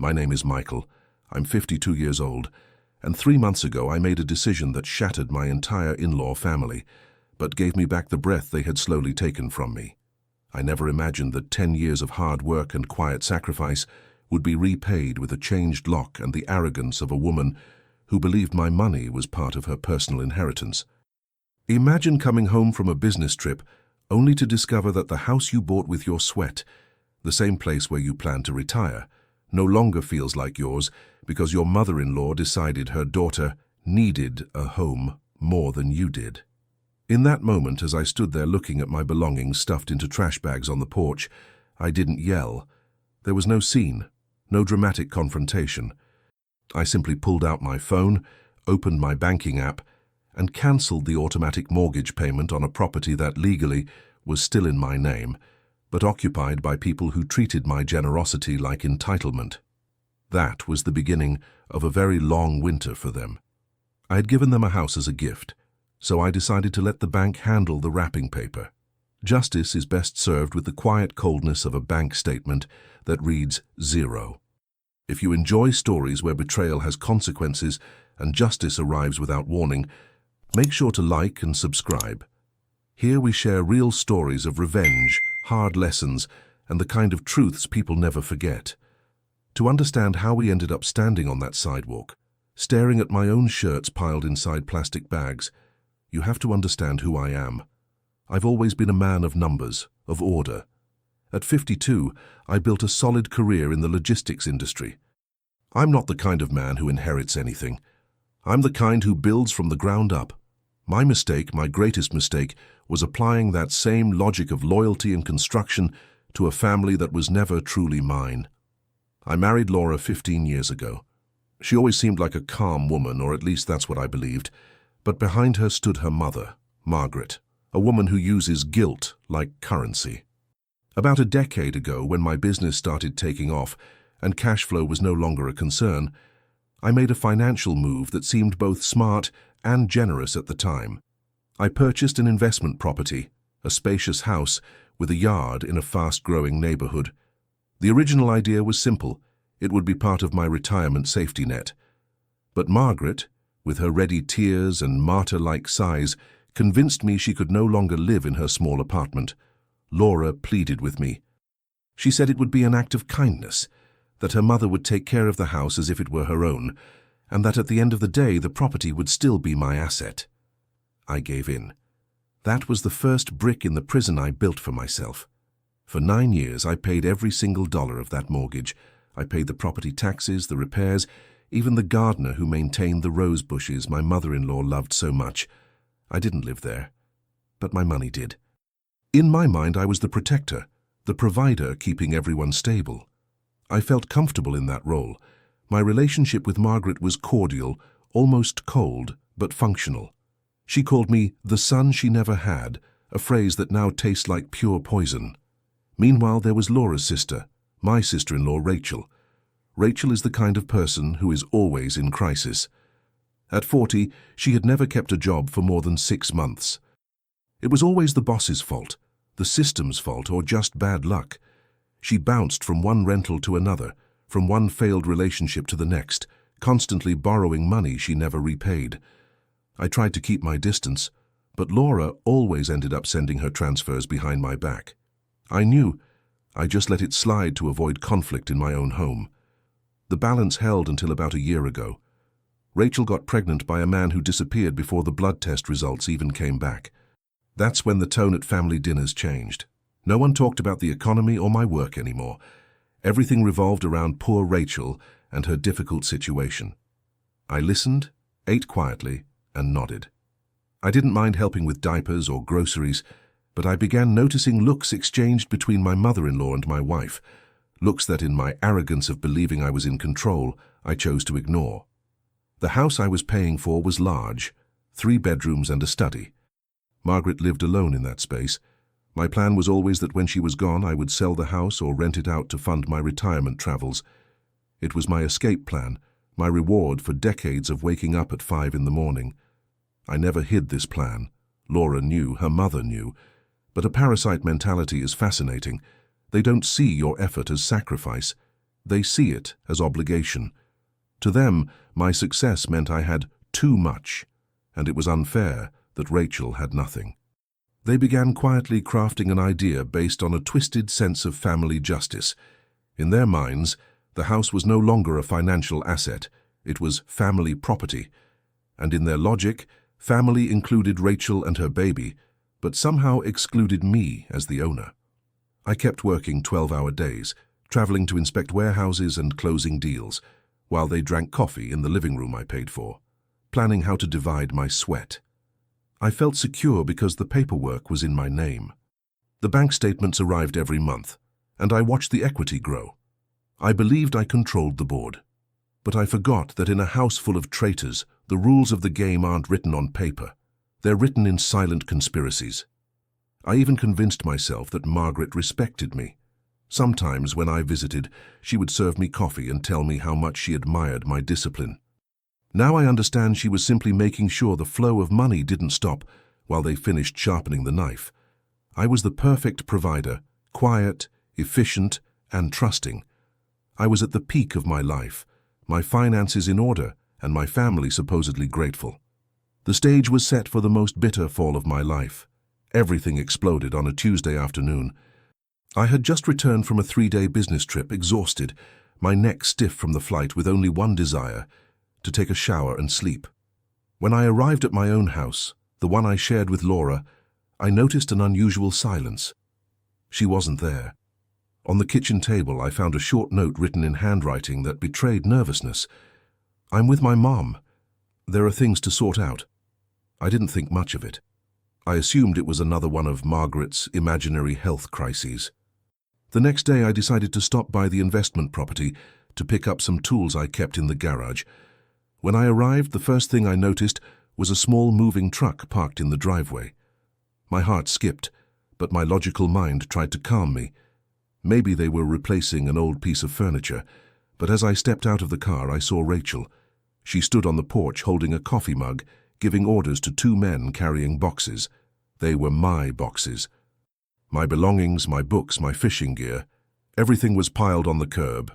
My name is Michael. I'm 52 years old, and 3 months ago I made a decision that shattered my entire in-law family, but gave me back the breath they had slowly taken from me. I never imagined that 10 years of hard work and quiet sacrifice would be repaid with a changed lock and the arrogance of a woman who believed my money was part of her personal inheritance. Imagine coming home from a business trip only to discover that the house you bought with your sweat, the same place where you plan to retire, no longer feels like yours because your mother-in-law decided her daughter needed a home more than you did. In that moment, as I stood there looking at my belongings stuffed into trash bags on the porch, I didn't yell. There was no scene, no dramatic confrontation. I simply pulled out my phone, opened my banking app, and cancelled the automatic mortgage payment on a property that legally was still in my name, but occupied by people who treated my generosity like entitlement. That was the beginning of a very long winter for them. I had given them a house as a gift, so I decided to let the bank handle the wrapping paper. Justice is best served with the quiet coldness of a bank statement that reads 0. If you enjoy stories where betrayal has consequences and justice arrives without warning, make sure to like and subscribe. Here we share real stories of revenge, hard lessons, and the kind of truths people never forget. To understand how we ended up standing on that sidewalk, staring at my own shirts piled inside plastic bags, you have to understand who I am. I've always been a man of numbers, of order. At 52, I built a solid career in the logistics industry. I'm not the kind of man who inherits anything. I'm the kind who builds from the ground up. My mistake, my greatest mistake, was applying that same logic of loyalty and construction to a family that was never truly mine. I married Laura 15 years ago. She always seemed like a calm woman, or at least that's what I believed, but behind her stood her mother, Margaret, a woman who uses guilt like currency. About a decade ago, when my business started taking off and cash flow was no longer a concern, I made a financial move that seemed both smart and generous at the time. I purchased an investment property, a spacious house with a yard in a fast-growing neighborhood. The original idea was simple. It would be part of my retirement safety net. But Margaret, with her ready tears and martyr-like sighs, convinced me she could no longer live in her small apartment. Laura pleaded with me. She said it would be an act of kindness, that her mother would take care of the house as if it were her own, and that at the end of the day the property would still be my asset. I gave in. That was the first brick in the prison I built for myself. For 9 years I paid every single dollar of that mortgage. I paid the property taxes, the repairs, even the gardener who maintained the rose bushes my mother-in-law loved so much. I didn't live there, but my money did. In my mind I was the protector, the provider keeping everyone stable. I felt comfortable in that role. My relationship with Margaret was cordial, almost cold, but functional. She called me the son she never had, a phrase that now tastes like pure poison. Meanwhile, there was Laura's sister, my sister-in-law Rachel. Rachel is the kind of person who is always in crisis. At 40, she had never kept a job for more than 6 months. It was always the boss's fault, the system's fault, or just bad luck. She bounced from one rental to another, from one failed relationship to the next, constantly borrowing money she never repaid. I tried to keep my distance, but Laura always ended up sending her transfers behind my back. I knew. I just let it slide to avoid conflict in my own home. The balance held until about a year ago. Rachel got pregnant by a man who disappeared before the blood test results even came back. That's when the tone at family dinners changed. No one talked about the economy or my work anymore. Everything revolved around poor Rachel and her difficult situation. I listened, ate quietly, and nodded. I didn't mind helping with diapers or groceries, but I began noticing looks exchanged between my mother-in-law and my wife, looks that in my arrogance of believing I was in control, I chose to ignore. The house I was paying for was large, 3 bedrooms and a study. Margaret lived alone in that space. My plan was always that when she was gone, I would sell the house or rent it out to fund my retirement travels. It was my escape plan, my reward for decades of waking up at 5 in the morning. I never hid this plan. Laura knew, her mother knew. But a parasite mentality is fascinating. They don't see your effort as sacrifice. They see it as obligation. To them, my success meant I had too much, and it was unfair that Rachel had nothing. They began quietly crafting an idea based on a twisted sense of family justice. In their minds, the house was no longer a financial asset, it was family property. And in their logic, family included Rachel and her baby, but somehow excluded me as the owner. I kept working 12-hour days, traveling to inspect warehouses and closing deals, while they drank coffee in the living room I paid for, planning how to divide my sweat. I felt secure because the paperwork was in my name. The bank statements arrived every month, and I watched the equity grow. I believed I controlled the board. But I forgot that in a house full of traitors, the rules of the game aren't written on paper. They're written in silent conspiracies. I even convinced myself that Margaret respected me. Sometimes when I visited, she would serve me coffee and tell me how much she admired my discipline. Now I understand she was simply making sure the flow of money didn't stop while they finished sharpening the knife. I was the perfect provider, quiet, efficient, and trusting. I was at the peak of my life, my finances in order, and my family supposedly grateful. The stage was set for the most bitter fall of my life. Everything exploded on a Tuesday afternoon. I had just returned from a 3-day business trip, exhausted, my neck stiff from the flight with only one desire, to take a shower and sleep. When I arrived at my own house, the one I shared with Laura, I noticed an unusual silence. She wasn't there. On the kitchen table, I found a short note written in handwriting that betrayed nervousness. "I'm with my mom. There are things to sort out." I didn't think much of it. I assumed it was another one of Margaret's imaginary health crises. The next day, I decided to stop by the investment property to pick up some tools I kept in the garage. When I arrived, the first thing I noticed was a small moving truck parked in the driveway. My heart skipped, but my logical mind tried to calm me. Maybe they were replacing an old piece of furniture, but as I stepped out of the car, I saw Rachel. She stood on the porch holding a coffee mug, giving orders to 2 men carrying boxes. They were my boxes. My belongings, my books, my fishing gear, everything was piled on the curb.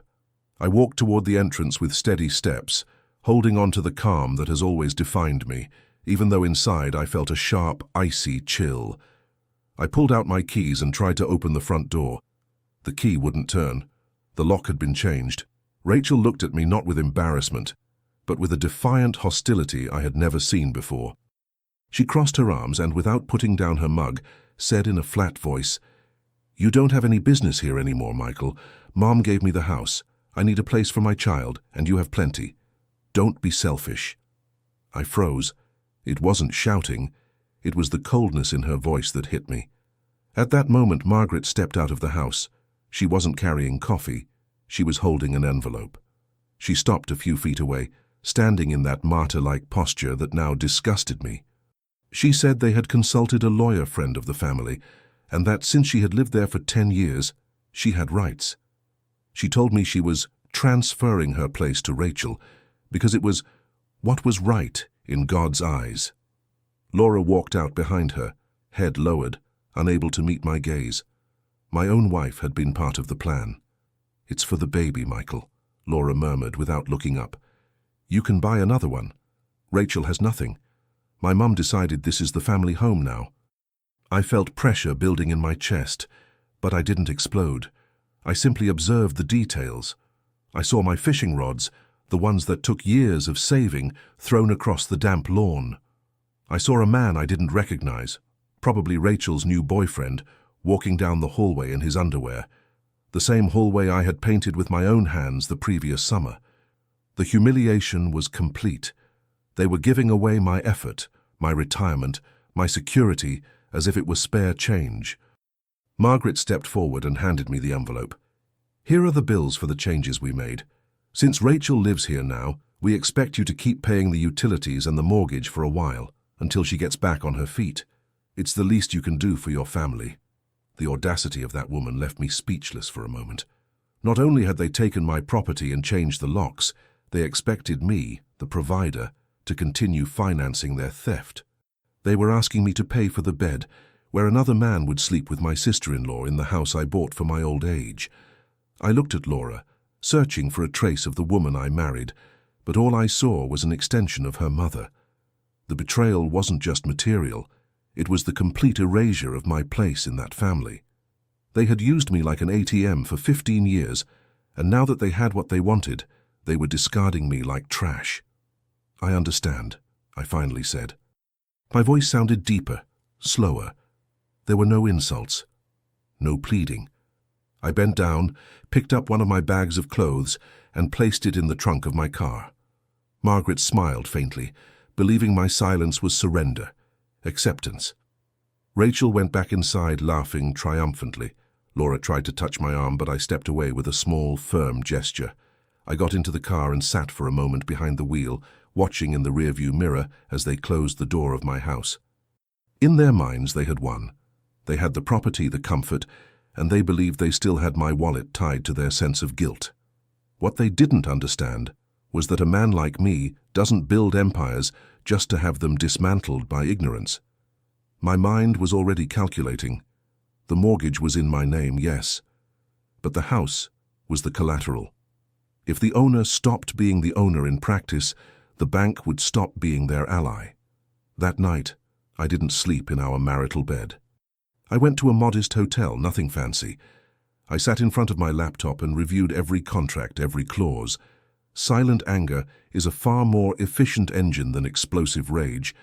I walked toward the entrance with steady steps, holding on to the calm that has always defined me, even though inside I felt a sharp, icy chill. I pulled out my keys and tried to open the front door. The key wouldn't turn. The lock had been changed. Rachel looked at me not with embarrassment, but with a defiant hostility I had never seen before. She crossed her arms and, without putting down her mug, said in a flat voice, "You don't have any business here anymore, Michael. Mom gave me the house. I need a place for my child, and you have plenty. Don't be selfish." I froze. It wasn't shouting. It was the coldness in her voice that hit me. At that moment, Margaret stepped out of the house. She wasn't carrying coffee. She was holding an envelope. She stopped a few feet away, standing in that martyr-like posture that now disgusted me. She said they had consulted a lawyer friend of the family, and that since she had lived there for 10 years, she had rights. She told me she was transferring her place to Rachel because it was what was right in God's eyes. Laura walked out behind her, head lowered, unable to meet my gaze. My own wife had been part of the plan. "It's for the baby, Michael," Laura murmured without looking up. "You can buy another one. Rachel has nothing. My mum decided this is the family home now." I felt pressure building in my chest, but I didn't explode. I simply observed the details. I saw my fishing rods, the ones that took years of saving, thrown across the damp lawn. I saw a man I didn't recognize, probably Rachel's new boyfriend, walking down the hallway in his underwear, the same hallway I had painted with my own hands the previous summer. The humiliation was complete. They were giving away my effort, my retirement, my security, as if it was spare change. Margaret stepped forward and handed me the envelope. "Here are the bills for the changes we made. Since Rachel lives here now, we expect you to keep paying the utilities and the mortgage for a while, until she gets back on her feet. It's the least you can do for your family." The audacity of that woman left me speechless for a moment. Not only had they taken my property and changed the locks, they expected me, the provider, to continue financing their theft. They were asking me to pay for the bed, where another man would sleep with my sister-in-law in the house I bought for my old age. I looked at Laura, searching for a trace of the woman I married, but all I saw was an extension of her mother. The betrayal wasn't just material, it was the complete erasure of my place in that family. They had used me like an ATM for 15 years, and now that they had what they wanted, they were discarding me like trash. "I understand," I finally said. My voice sounded deeper, slower. There were no insults, no pleading. I bent down, picked up one of my bags of clothes, and placed it in the trunk of my car. Margaret smiled faintly, believing my silence was surrender, acceptance. Rachel went back inside, laughing triumphantly. Laura tried to touch my arm, but I stepped away with a small, firm gesture. I got into the car and sat for a moment behind the wheel, watching in the rearview mirror as they closed the door of my house. In their minds, they had won. They had the property, the comfort, and they believed they still had my wallet tied to their sense of guilt. What they didn't understand was that a man like me doesn't build empires just to have them dismantled by ignorance. My mind was already calculating. The mortgage was in my name, yes, but the house was the collateral. If the owner stopped being the owner in practice, the bank would stop being their ally. That night, I didn't sleep in our marital bed. I went to a modest hotel, nothing fancy. I sat in front of my laptop and reviewed every contract, every clause. Silent anger is a far more efficient engine than explosive rage.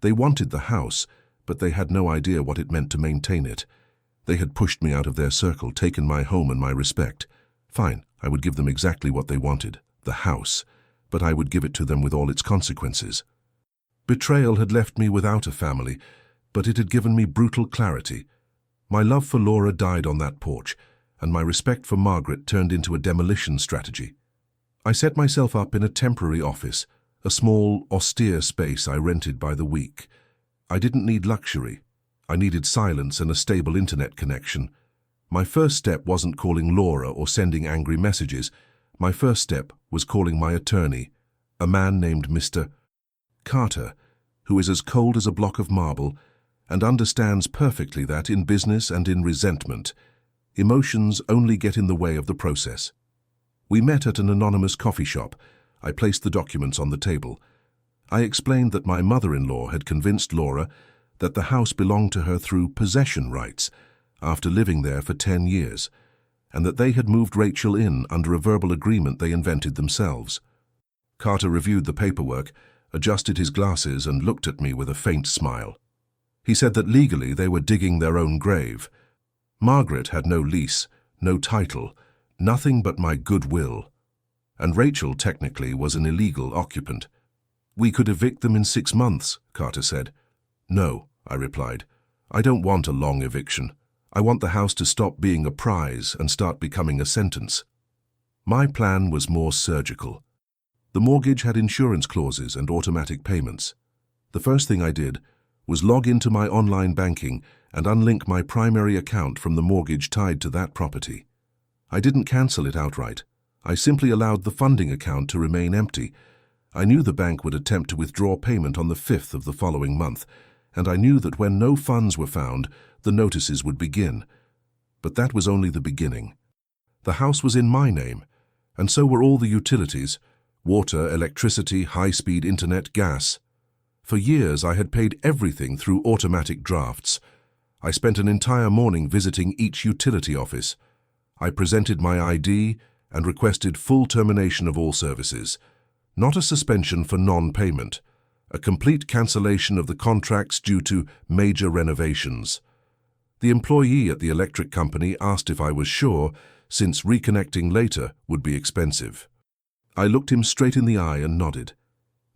They wanted the house, but they had no idea what it meant to maintain it. They had pushed me out of their circle, taken my home and my respect. Fine, I would give them exactly what they wanted, the house, but I would give it to them with all its consequences. Betrayal had left me without a family, but it had given me brutal clarity. My love for Laura died on that porch, and my respect for Margaret turned into a demolition strategy. I set myself up in a temporary office, a small, austere space I rented by the week. I didn't need luxury. I needed silence and a stable internet connection. My first step wasn't calling Laura or sending angry messages. My first step was calling my attorney, a man named Mr. Carter, who is as cold as a block of marble and understands perfectly that in business and in resentment, emotions only get in the way of the process. We met at an anonymous coffee shop. I placed the documents on the table. I explained that my mother-in-law had convinced Laura that the house belonged to her through possession rights after living there for 10 years, and that they had moved Rachel in under a verbal agreement they invented themselves. Carter reviewed the paperwork, adjusted his glasses, and looked at me with a faint smile. He said that legally they were digging their own grave. Margaret had no lease, no title, nothing but my goodwill, and Rachel technically was an illegal occupant. "We could evict them in 6 months," Carter said. "No," I replied. "I don't want a long eviction. I want the house to stop being a prize and start becoming a sentence." My plan was more surgical. The mortgage had insurance clauses and automatic payments. The first thing I did was log into my online banking and unlink my primary account from the mortgage tied to that property. I didn't cancel it outright. I simply allowed the funding account to remain empty. I knew the bank would attempt to withdraw payment on the 5th of the following month, and I knew that when no funds were found, the notices would begin. But that was only the beginning. The house was in my name, and so were all the utilities: water, electricity, high-speed internet, gas. For years I had paid everything through automatic drafts. I spent an entire morning visiting each utility office. I presented my ID and requested full termination of all services. Not a suspension for non-payment, a complete cancellation of the contracts due to major renovations. The employee at the electric company asked if I was sure, since reconnecting later would be expensive. I looked him straight in the eye and nodded.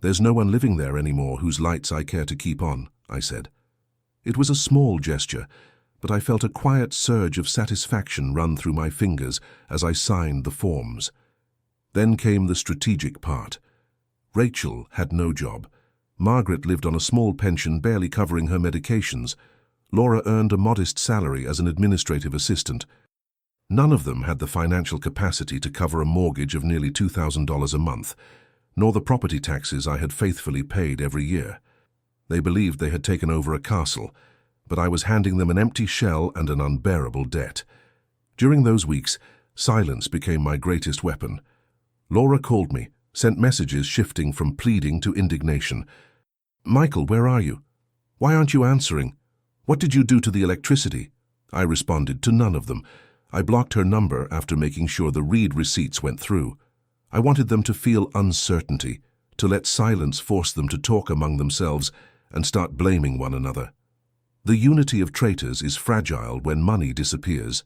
"There's no one living there anymore whose lights I care to keep on," I said. It was a small gesture, but I felt a quiet surge of satisfaction run through my fingers as I signed the forms. Then came the strategic part. Rachel had no job. Margaret lived on a small pension barely covering her medications. Laura earned a modest salary as an administrative assistant. None of them had the financial capacity to cover a mortgage of nearly $2,000 a month, nor the property taxes I had faithfully paid every year. They believed they had taken over a castle, but I was handing them an empty shell and an unbearable debt. During those weeks, Silence became my greatest weapon. Laura called me, sent messages shifting from pleading to indignation. "Michael, where are you? Why aren't you answering? What did you do to the electricity?" I responded to none of them. I blocked her number after making sure the read receipts went through. I wanted them to feel uncertainty, to let silence force them to talk among themselves and start blaming one another. The unity of traitors is fragile when money disappears.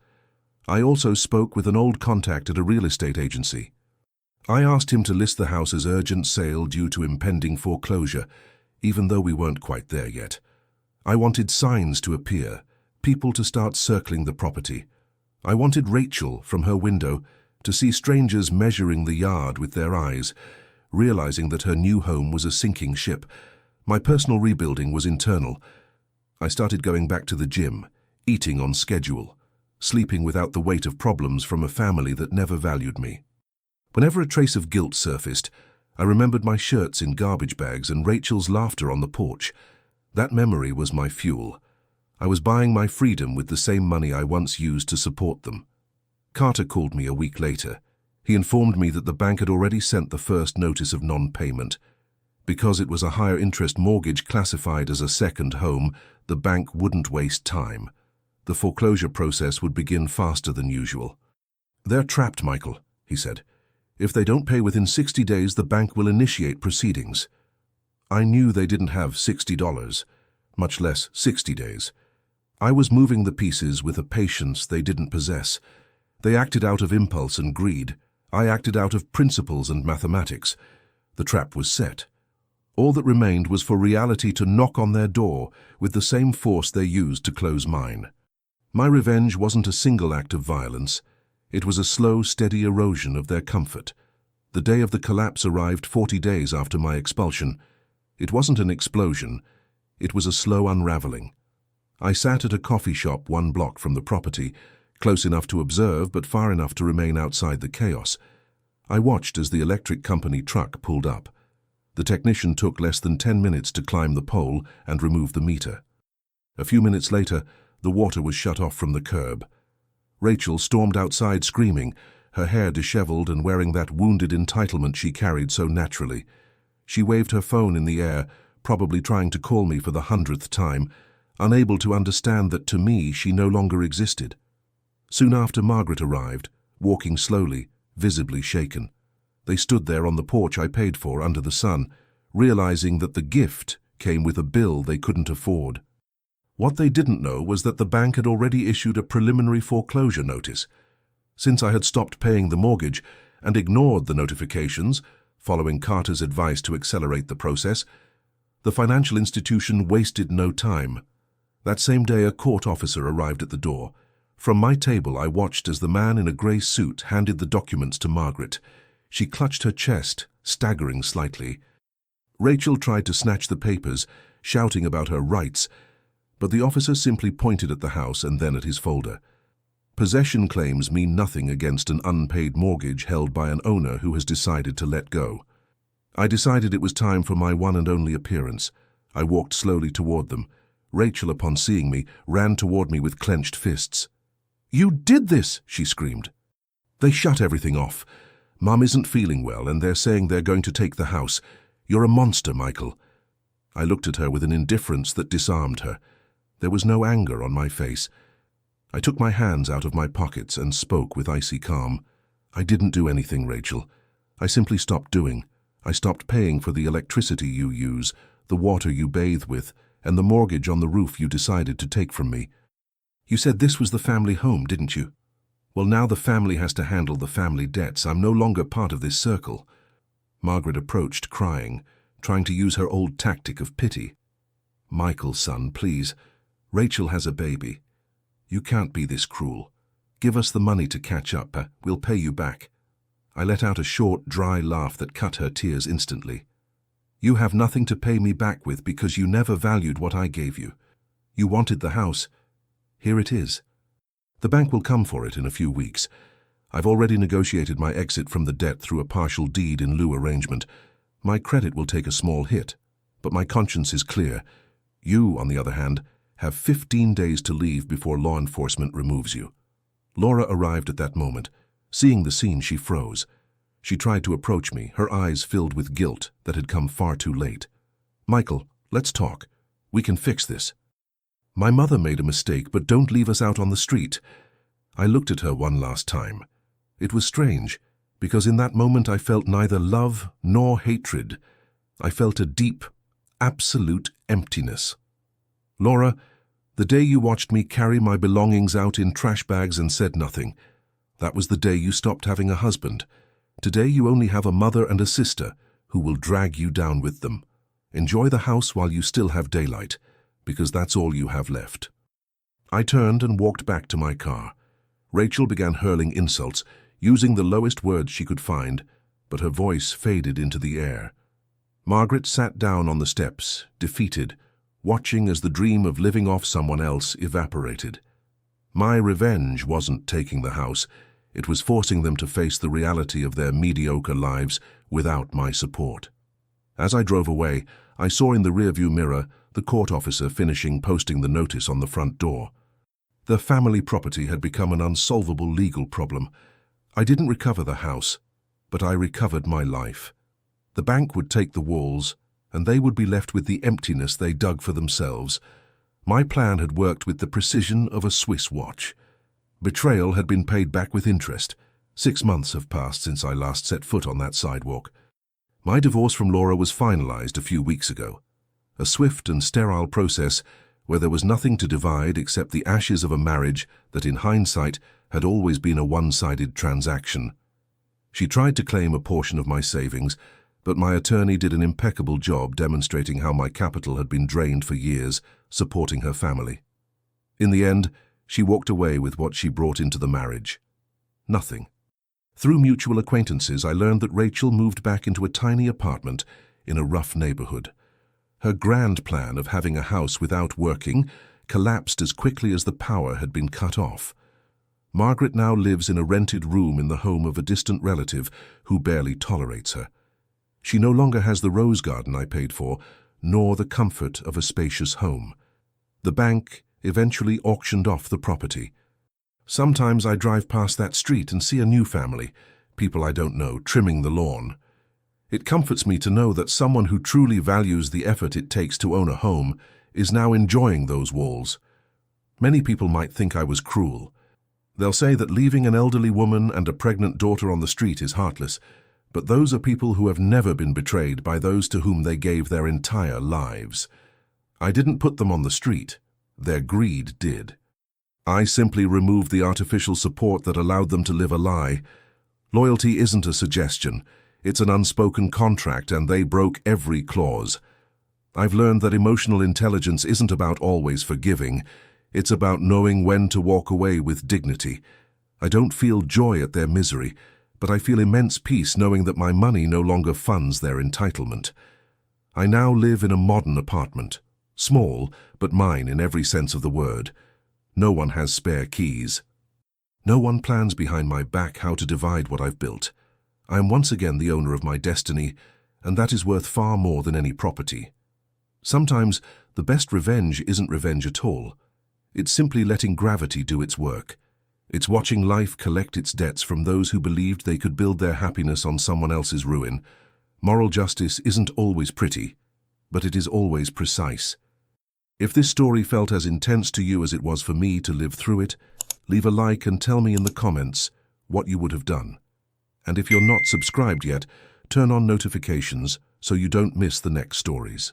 I also spoke with an old contact at a real estate agency. I asked him to list the house as urgent sale due to impending foreclosure, even though we weren't quite there yet. I wanted signs to appear, people to start circling the property. I wanted Rachel, from her window, to see strangers measuring the yard with their eyes, realizing that her new home was a sinking ship. My personal rebuilding was internal. I started going back to the gym, eating on schedule, sleeping without the weight of problems from a family that never valued me. Whenever a trace of guilt surfaced, I remembered my shirts in garbage bags and Rachel's laughter on the porch. That memory was my fuel. I was buying my freedom with the same money I once used to support them. Carter called me a week later. He informed me that the bank had already sent the first notice of non-payment. Because it was a higher interest mortgage classified as a second home, the bank wouldn't waste time. The foreclosure process would begin faster than usual. "They're trapped, Michael," he said. "If they don't pay within 60 days, the bank will initiate proceedings." I knew they didn't have $60, much less 60 days. I was moving the pieces with a patience they didn't possess. They acted out of impulse and greed. I acted out of principles and mathematics. The trap was set. All that remained was for reality to knock on their door with the same force they used to close mine. My revenge wasn't a single act of violence. It was a slow, steady erosion of their comfort. The day of the collapse arrived 40 days after my expulsion. It wasn't an explosion. It was a slow unraveling. I sat at a coffee shop 1 block from the property, close enough to observe but far enough to remain outside the chaos. I watched as the electric company truck pulled up. The technician took less than 10 minutes to climb the pole and remove the meter. A few minutes later, the water was shut off from the curb. Rachel stormed outside screaming, her hair disheveled and wearing that wounded entitlement she carried so naturally. She waved her phone in the air, probably trying to call me for the 100th time, unable to understand that to me she no longer existed. Soon after, Margaret arrived, walking slowly, visibly shaken. They stood there on the porch I paid for under the sun, realizing that the gift came with a bill they couldn't afford. What they didn't know was that the bank had already issued a preliminary foreclosure notice. Since I had stopped paying the mortgage and ignored the notifications, following Carter's advice to accelerate the process, the financial institution wasted no time. That same day, a court officer arrived at the door. From my table, I watched as the man in a grey suit handed the documents to Margaret. She clutched her chest, staggering slightly. Rachel tried to snatch the papers, shouting about her rights, but the officer simply pointed at the house and then at his folder. Possession claims mean nothing against an unpaid mortgage held by an owner who has decided to let go. I decided it was time for my one and only appearance. I walked slowly toward them. Rachel, upon seeing me, ran toward me with clenched fists. "You did this!" she screamed. "They shut everything off. Mum isn't feeling well and they're saying they're going to take the house. You're a monster, Michael." I looked at her with an indifference that disarmed her. There was no anger on my face. I took my hands out of my pockets and spoke with icy calm. "I didn't do anything, Rachel. I simply stopped doing. I stopped paying for the electricity you use, the water you bathe with, and the mortgage on the roof you decided to take from me. You said this was the family home, didn't you? Well, now the family has to handle the family debts. I'm no longer part of this circle." Margaret approached, crying, trying to use her old tactic of pity. "Michael, son, please. Rachel has a baby. You can't be this cruel. Give us the money to catch up. We'll pay you back." I let out a short, dry laugh that cut her tears instantly. "You have nothing to pay me back with because you never valued what I gave you. You wanted the house. Here it is. The bank will come for it in a few weeks. I've already negotiated my exit from the debt through a partial deed in lieu arrangement. My credit will take a small hit, but my conscience is clear. You, on the other hand, have 15 days to leave before law enforcement removes you." Laura arrived at that moment. Seeing the scene, she froze. She tried to approach me, her eyes filled with guilt that had come far too late. "Michael, let's talk. We can fix this. My mother made a mistake, but don't leave us out on the street." I looked at her one last time. It was strange, because in that moment I felt neither love nor hatred. I felt a deep, absolute emptiness. "Laura, the day you watched me carry my belongings out in trash bags and said nothing, that was the day you stopped having a husband. Today you only have a mother and a sister who will drag you down with them. Enjoy the house while you still have daylight, because that's all you have left." I turned and walked back to my car. Rachel began hurling insults, using the lowest words she could find, but her voice faded into the air. Margaret sat down on the steps, defeated, watching as the dream of living off someone else evaporated. My revenge wasn't taking the house, it was forcing them to face the reality of their mediocre lives without my support. As I drove away, I saw in the rearview mirror the court officer finishing posting the notice on the front door. The family property had become an unsolvable legal problem. I didn't recover the house, but I recovered my life. The bank would take the walls, and they would be left with the emptiness they dug for themselves. My plan had worked with the precision of a Swiss watch. Betrayal had been paid back with interest. 6 months have passed since I last set foot on that sidewalk. My divorce from Laura was finalized a few weeks ago. A swift and sterile process where there was nothing to divide except the ashes of a marriage that in hindsight had always been a one-sided transaction. She tried to claim a portion of my savings, but my attorney did an impeccable job demonstrating how my capital had been drained for years, supporting her family. In the end, she walked away with what she brought into the marriage. Nothing. Through mutual acquaintances, I learned that Rachel moved back into a tiny apartment in a rough neighborhood. Her grand plan of having a house without working collapsed as quickly as the power had been cut off. Margaret now lives in a rented room in the home of a distant relative who barely tolerates her. She no longer has the rose garden I paid for, nor the comfort of a spacious home. The bank eventually auctioned off the property. Sometimes I drive past that street and see a new family, people I don't know, trimming the lawn. It comforts me to know that someone who truly values the effort it takes to own a home is now enjoying those walls. Many people might think I was cruel. They'll say that leaving an elderly woman and a pregnant daughter on the street is heartless, but those are people who have never been betrayed by those to whom they gave their entire lives. I didn't put them on the street. Their greed did. I simply removed the artificial support that allowed them to live a lie. Loyalty isn't a suggestion. It's an unspoken contract, and they broke every clause. I've learned that emotional intelligence isn't about always forgiving. It's about knowing when to walk away with dignity. I don't feel joy at their misery, but I feel immense peace knowing that my money no longer funds their entitlement. I now live in a modern apartment. Small, but mine in every sense of the word. No one has spare keys. No one plans behind my back how to divide what I've built. I am once again the owner of my destiny, and that is worth far more than any property. Sometimes the best revenge isn't revenge at all. It's simply letting gravity do its work. It's watching life collect its debts from those who believed they could build their happiness on someone else's ruin. Moral justice isn't always pretty, but it is always precise. If this story felt as intense to you as it was for me to live through it, leave a like and tell me in the comments what you would have done. And if you're not subscribed yet, turn on notifications so you don't miss the next stories.